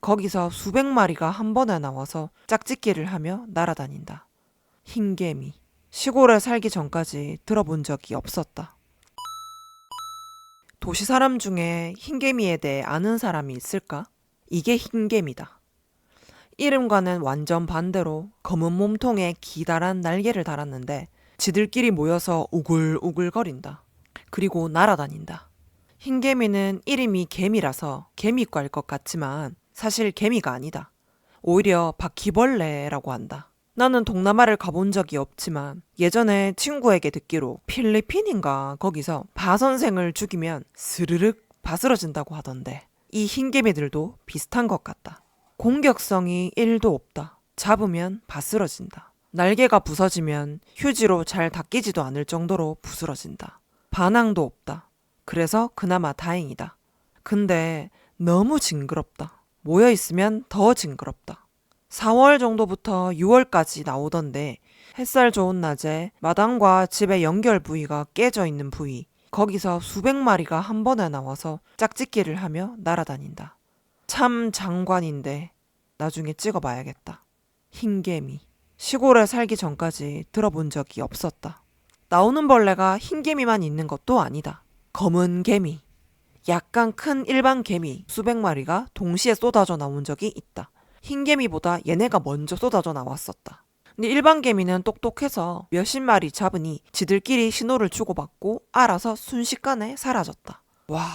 거기서 수백 마리가 한 번에 나와서 짝짓기를 하며 날아다닌다. 흰개미. 시골에 살기 전까지 들어본 적이 없었다. 도시 사람 중에 흰개미에 대해 아는 사람이 있을까? 이게 흰개미다. 이름과는 완전 반대로 검은 몸통에 기다란 날개를 달았는데 지들끼리 모여서 우글우글거린다. 그리고 날아다닌다. 흰개미는 이름이 개미라서 개미과일 것 같지만 사실 개미가 아니다. 오히려 바퀴벌레라고 한다. 나는 동남아를 가본 적이 없지만 예전에 친구에게 듣기로 필리핀인가 거기서 바 선생을 죽이면 스르륵 바스러진다고 하던데 이 흰개미들도 비슷한 것 같다. 공격성이 1도 없다. 잡으면 바스러진다. 날개가 부서지면 휴지로 잘 닦이지도 않을 정도로 부스러진다. 반항도 없다. 그래서 그나마 다행이다. 근데 너무 징그럽다. 모여있으면 더 징그럽다. 4월 정도부터 6월까지 나오던데 햇살 좋은 낮에 마당과 집의 연결 부위가 깨져 있는 부위, 거기서 수백 마리가 한 번에 나와서 짝짓기를 하며 날아다닌다. 참 장관인데 나중에 찍어봐야겠다. 흰개미. 시골에 살기 전까지 들어본 적이 없었다. 나오는 벌레가 흰개미만 있는 것도 아니다. 검은 개미. 약간 큰 일반 개미 수백 마리가 동시에 쏟아져 나온 적이 있다. 흰개미보다 얘네가 먼저 쏟아져 나왔었다. 근데 일반 개미는 똑똑해서 몇십 마리 잡으니 지들끼리 신호를 주고받고 알아서 순식간에 사라졌다. 와,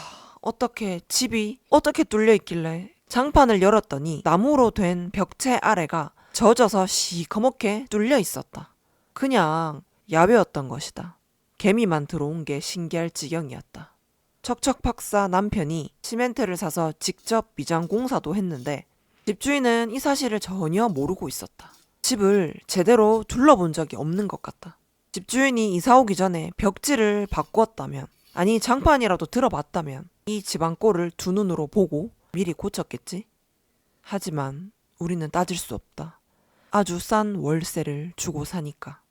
어떻게 집이 어떻게 뚫려 있길래. 장판을 열었더니 나무로 된 벽체 아래가 젖어서 시커멓게 뚫려 있었다. 그냥 야외였던 것이다. 개미만 들어온 게 신기할 지경이었다. 척척 박사 남편이 시멘트를 사서 직접 미장 공사도 했는데 집주인은 이 사실을 전혀 모르고 있었다. 집을 제대로 둘러본 적이 없는 것 같다. 집주인이 이사 오기 전에 벽지를 바꾸었다면, 아니 장판이라도 들어봤다면 이 집안 꼴을 두 눈으로 보고 미리 고쳤겠지? 하지만 우리는 따질 수 없다. 아주 싼 월세를 주고 사니까.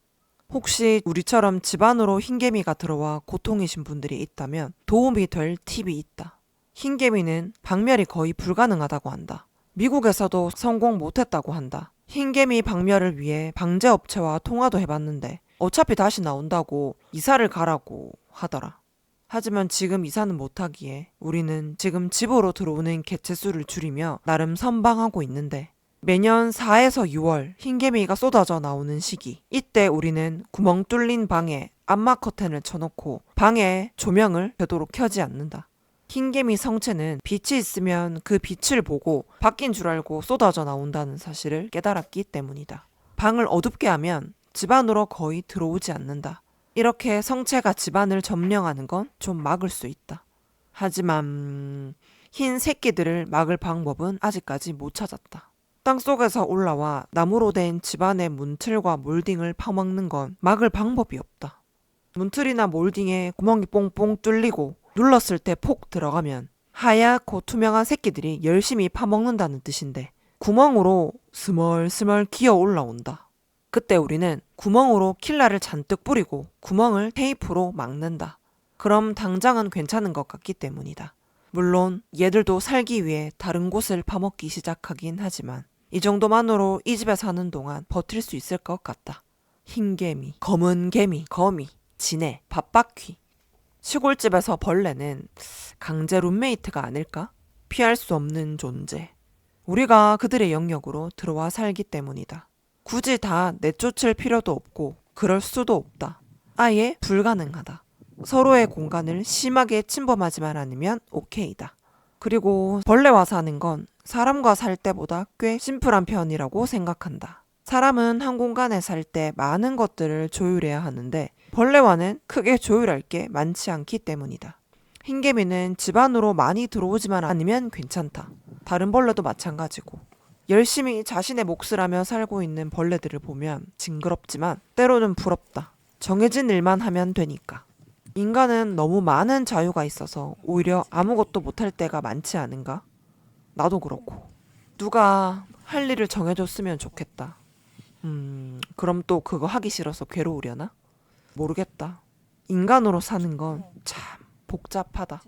혹시 우리처럼 집안으로 흰개미가 들어와 고통이신 분들이 있다면 도움이 될 팁이 있다. 흰개미는 박멸이 거의 불가능하다고 한다. 미국에서도 성공 못했다고 한다. 흰개미 박멸을 위해 방제업체와 통화도 해봤는데 어차피 다시 나온다고 이사를 가라고 하더라. 하지만 지금 이사는 못하기에 우리는 지금 집으로 들어오는 개체수를 줄이며 나름 선방하고 있는데 매년 4에서 6월 흰개미가 쏟아져 나오는 시기, 이때 우리는 구멍 뚫린 방에 암막 커튼을 쳐놓고 방에 조명을 되도록 켜지 않는다. 흰개미 성체는 빛이 있으면 그 빛을 보고 밖인 줄 알고 쏟아져 나온다는 사실을 깨달았기 때문이다. 방을 어둡게 하면 집 안으로 거의 들어오지 않는다. 이렇게 성체가 집안을 점령하는 건 좀 막을 수 있다. 하지만 흰 새끼들을 막을 방법은 아직까지 못 찾았다. 땅속에서 올라와 나무로 된 집안의 문틀과 몰딩을 파먹는 건 막을 방법이 없다. 문틀이나 몰딩에 구멍이 뽕뽕 뚫리고 눌렀을 때 폭 들어가면 하얗고 투명한 새끼들이 열심히 파먹는다는 뜻인데 구멍으로 스멀스멀 기어 올라온다. 그때 우리는 구멍으로 킬라를 잔뜩 뿌리고 구멍을 테이프로 막는다. 그럼 당장은 괜찮은 것 같기 때문이다. 물론 얘들도 살기 위해 다른 곳을 파먹기 시작하긴 하지만 이 정도만으로 이 집에 사는 동안 버틸 수 있을 것 같다. 흰개미, 검은 개미, 거미, 지네, 밥바퀴. 시골집에서 벌레는 강제 룸메이트가 아닐까? 피할 수 없는 존재. 우리가 그들의 영역으로 들어와 살기 때문이다. 굳이 다 내쫓을 필요도 없고 그럴 수도 없다. 아예 불가능하다. 서로의 공간을 심하게 침범하지만 않으면 오케이다. 그리고 벌레와 사는 건 사람과 살 때보다 꽤 심플한 편이라고 생각한다. 사람은 한 공간에 살 때 많은 것들을 조율해야 하는데 벌레와는 크게 조율할 게 많지 않기 때문이다. 흰개미는 집 안으로 많이 들어오지만 않으면 괜찮다. 다른 벌레도 마찬가지고. 열심히 자신의 몫을 하며 살고 있는 벌레들을 보면 징그럽지만 때로는 부럽다. 정해진 일만 하면 되니까. 인간은 너무 많은 자유가 있어서 오히려 아무것도 못할 때가 많지 않은가? 나도 그렇고. 누가 할 일을 정해줬으면 좋겠다. 그럼 또 그거 하기 싫어서 괴로우려나? 모르겠다. 인간으로 사는 건 참 복잡하다.